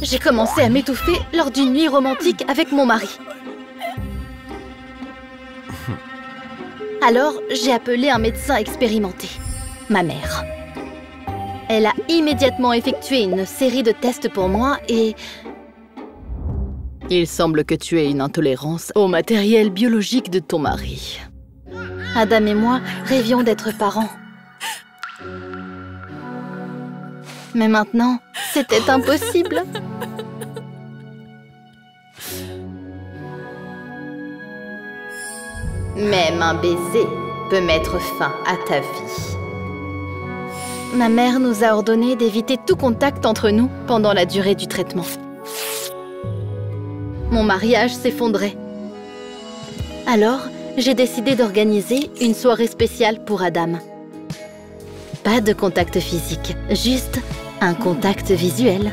J'ai commencé à m'étouffer lors d'une nuit romantique avec mon mari. Alors, j'ai appelé un médecin expérimenté, ma mère. Elle a immédiatement effectué une série de tests pour moi et... Il semble que tu aies une intolérance au matériel biologique de ton mari. Adam et moi rêvions d'être parents. Mais maintenant, c'était impossible. Même un baiser peut mettre fin à ta vie. Ma mère nous a ordonné d'éviter tout contact entre nous pendant la durée du traitement. Mon mariage s'effondrait. Alors, j'ai décidé d'organiser une soirée spéciale pour Adam. Pas de contact physique, juste un contact visuel.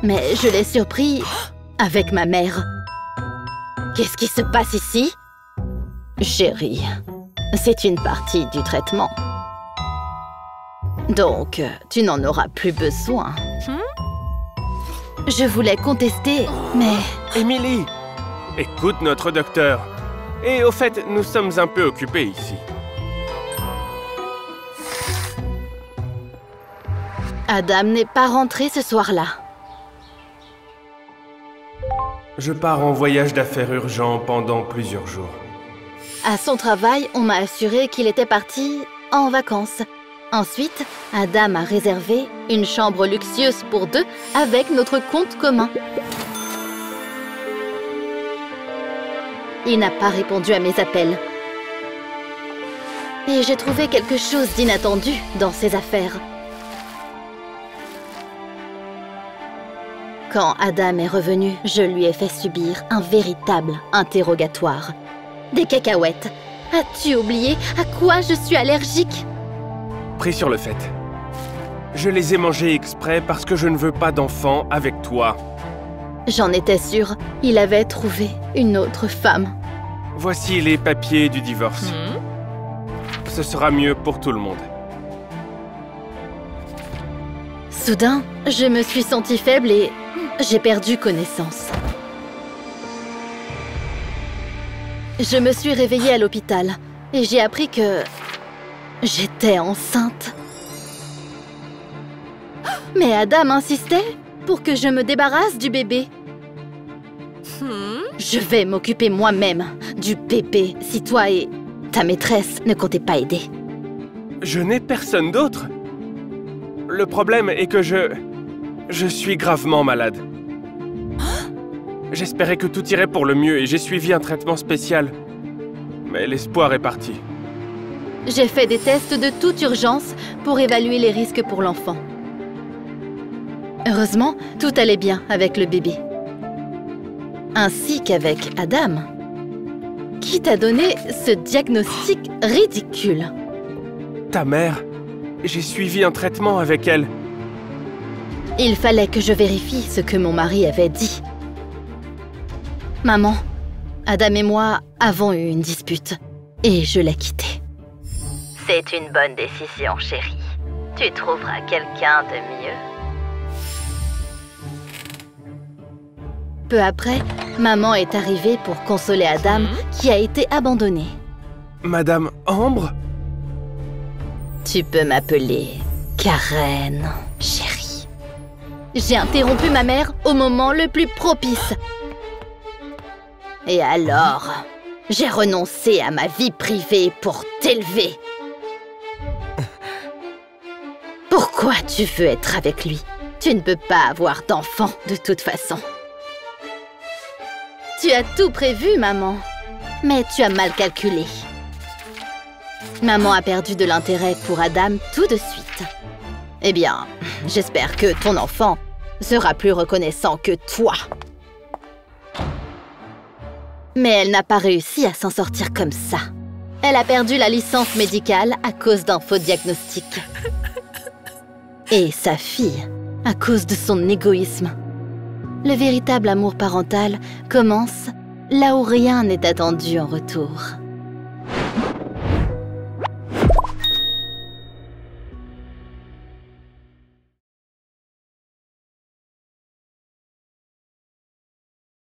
Mais je l'ai surpris avec ma mère. Qu'est-ce qui se passe ici? Chérie, c'est une partie du traitement. Donc, tu n'en auras plus besoin. Je voulais contester, mais... Émilie, écoute notre docteur. Et au fait, nous sommes un peu occupés ici. Adam n'est pas rentré ce soir-là. Je pars en voyage d'affaires urgent pendant plusieurs jours. À son travail, on m'a assuré qu'il était parti en vacances. Ensuite, Adam a réservé une chambre luxueuse pour deux avec notre compte commun. Il n'a pas répondu à mes appels. Et j'ai trouvé quelque chose d'inattendu dans ses affaires. Quand Adam est revenu, je lui ai fait subir un véritable interrogatoire. Des cacahuètes. As-tu oublié à quoi je suis allergique? Pris sur le fait. Je les ai mangés exprès parce que je ne veux pas d'enfant avec toi. J'en étais sûre. Il avait trouvé une autre femme. Voici les papiers du divorce. Ce sera mieux pour tout le monde. Soudain, je me suis sentie faible et j'ai perdu connaissance. Je me suis réveillée à l'hôpital et j'ai appris que j'étais enceinte. Mais Adam insistait pour que je me débarrasse du bébé. Je vais m'occuper moi-même du bébé si toi et ta maîtresse ne comptait pas aider. Je n'ai personne d'autre. Le problème est que je suis gravement malade. J'espérais que tout irait pour le mieux et j'ai suivi un traitement spécial. Mais l'espoir est parti. J'ai fait des tests de toute urgence pour évaluer les risques pour l'enfant. Heureusement, tout allait bien avec le bébé. Ainsi qu'avec Adam, qui t'a donné ce diagnostic ridicule. Ta mère? J'ai suivi un traitement avec elle. Il fallait que je vérifie ce que mon mari avait dit. Maman, Adam et moi avons eu une dispute et je l'ai quitté. C'est une bonne décision, chérie. Tu trouveras quelqu'un de mieux. Peu après, maman est arrivée pour consoler Adam qui a été abandonné. Madame Ambre? Tu peux m'appeler Karen, chérie. J'ai interrompu ma mère au moment le plus propice. Et alors, j'ai renoncé à ma vie privée pour t'élever. Pourquoi tu veux être avec lui? Tu ne peux pas avoir d'enfant de toute façon. Tu as tout prévu, maman. Mais tu as mal calculé. Maman a perdu de l'intérêt pour Adam tout de suite. Eh bien, j'espère que ton enfant sera plus reconnaissant que toi. Mais elle n'a pas réussi à s'en sortir comme ça. Elle a perdu la licence médicale à cause d'un faux diagnostic. Et sa fille, à cause de son égoïsme. Le véritable amour parental commence là où rien n'est attendu en retour.